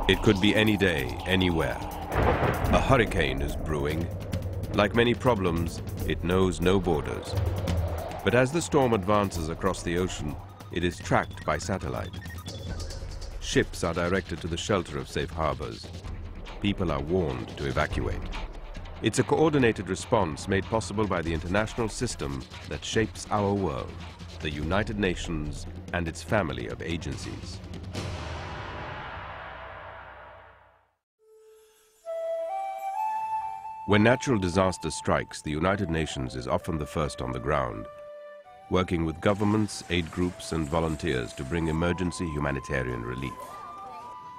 It could be any day, anywhere. A hurricane is brewing. Like many problems, it knows no borders. But as the storm advances across the ocean, it is tracked by satellite. Ships are directed to the shelter of safe harbors. People are warned to evacuate. It's a coordinated response made possible by the international system that shapes our world, the United Nations and its family of agencies. When natural disaster strikes, the United Nations is often the first on the ground, working with governments, aid groups and volunteers to bring emergency humanitarian relief.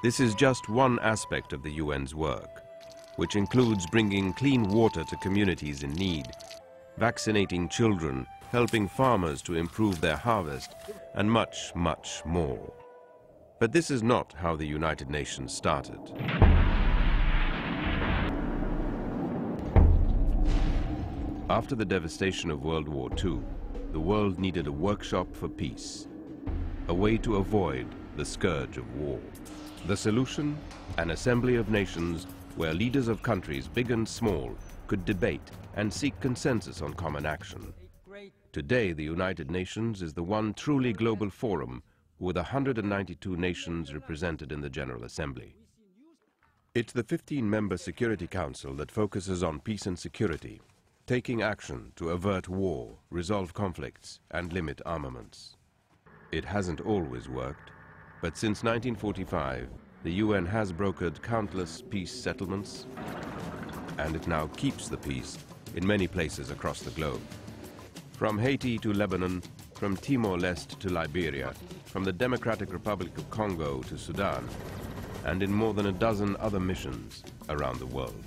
This is just one aspect of the UN's work, which includes bringing clean water to communities in need, vaccinating children, helping farmers to improve their harvest, and much, much more. But this is not how the United Nations started. After the devastation of World War II, the world needed a workshop for peace, a way to avoid the scourge of war. The solution? An assembly of nations where leaders of countries, big and small, could debate and seek consensus on common action. Today, the United Nations is the one truly global forum with 192 nations represented in the General Assembly. It's the 15-member Security Council that focuses on peace and security, taking action to avert war, resolve conflicts, and limit armaments. It hasn't always worked, but since 1945, the UN has brokered countless peace settlements, and it now keeps the peace in many places across the globe. From Haiti to Lebanon, from Timor-Leste to Liberia, from the Democratic Republic of Congo to Sudan, and in more than a dozen other missions around the world.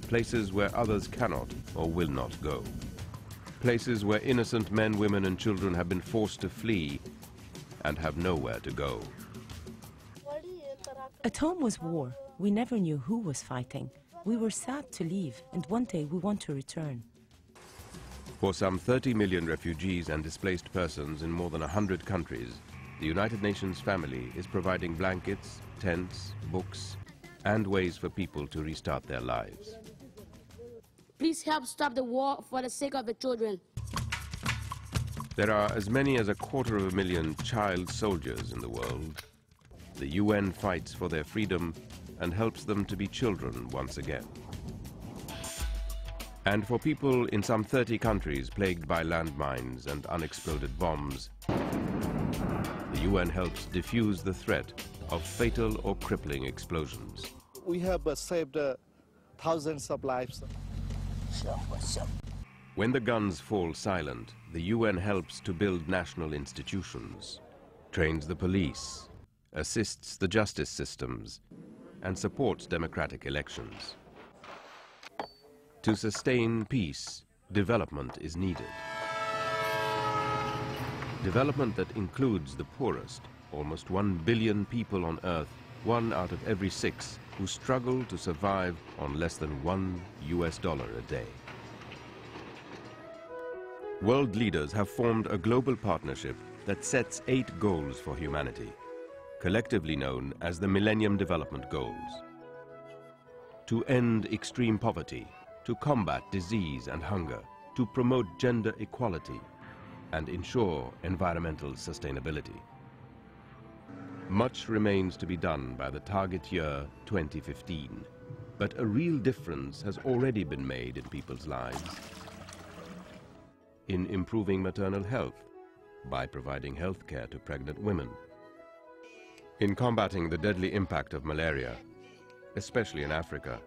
Places where others cannot or will not go. Places where innocent men, women and children have been forced to flee and have nowhere to go. At home was war. We never knew who was fighting. We were sad to leave, and one day we want to return. For some 30 million refugees and displaced persons in more than 100 countries, the United Nations family is providing blankets, tents, books, and ways for people to restart their lives. Please help stop the war for the sake of the children. There are as many as 250,000 child soldiers in the world. The UN fights for their freedom and helps them to be children once again. And for people in some 30 countries plagued by landmines and unexploded bombs, the UN helps defuse the threat of fatal or crippling explosions. We have saved thousands of lives. When the guns fall silent, the UN helps to build national institutions, trains the police, assists the justice systems, and supports democratic elections. To sustain peace, development is needed. Development that includes the poorest, almost 1 billion people on Earth, 1 out of every 6, who struggle to survive on less than $1 a day. World leaders have formed a global partnership that sets 8 goals for humanity, collectively known as the Millennium Development Goals. To end extreme poverty, to combat disease and hunger, to promote gender equality, and ensure environmental sustainability. Much remains to be done by the target year 2015, but a real difference has already been made in people's lives. In improving maternal health, by providing health care to pregnant women. In combating the deadly impact of malaria, especially in Africa,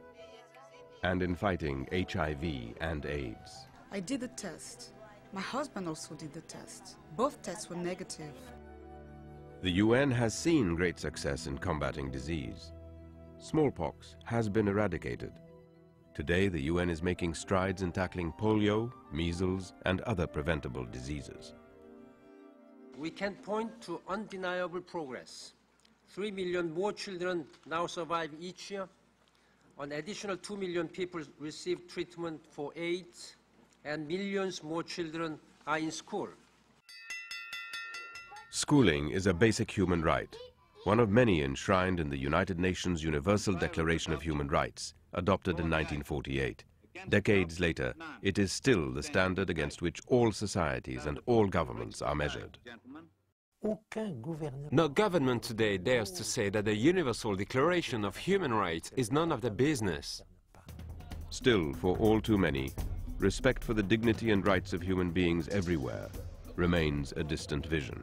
and in fighting HIV and AIDS. I did the test. My husband also did the test. Both tests were negative. The UN has seen great success in combating disease. Smallpox has been eradicated. Today, the UN is making strides in tackling polio, measles, and other preventable diseases. We can point to undeniable progress. 3 million more children now survive each year. An additional 2 million people receive treatment for AIDS, and millions more children are in school. Schooling is a basic human right. one of many enshrined in the United Nations Universal Declaration of Human Rights, adopted in 1948. Decades later, it is still the standard against which all societies and all governments are measured. No government today dares to say that the Universal Declaration of Human Rights is none of their business. Still, for all too many, respect for the dignity and rights of human beings everywhere remains a distant vision.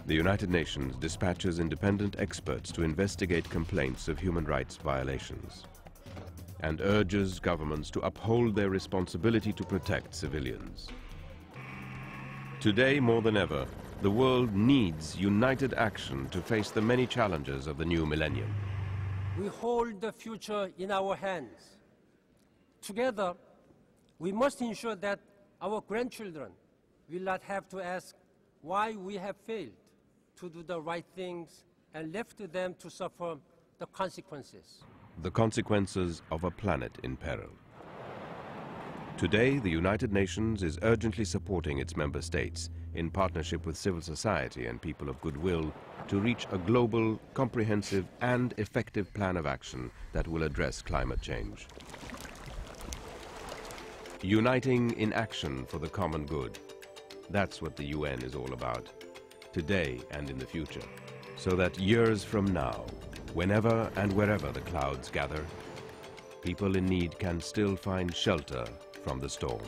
The United Nations dispatches independent experts to investigate complaints of human rights violations and urges governments to uphold their responsibility to protect civilians. Today, more than ever, the world needs united action to face the many challenges of the new millennium. We hold the future in our hands. Together, we must ensure that our grandchildren will not have to ask why we have failed to do the right things and left to them to suffer the consequences. The consequences of a planet in peril. Today, the United Nations is urgently supporting its member states in partnership with civil society and people of goodwill to reach a global, comprehensive and effective plan of action that will address climate change. Uniting in action for the common good. That's what the UN is all about, today and in the future, so that years from now, whenever and wherever the clouds gather, people in need can still find shelter from the storm.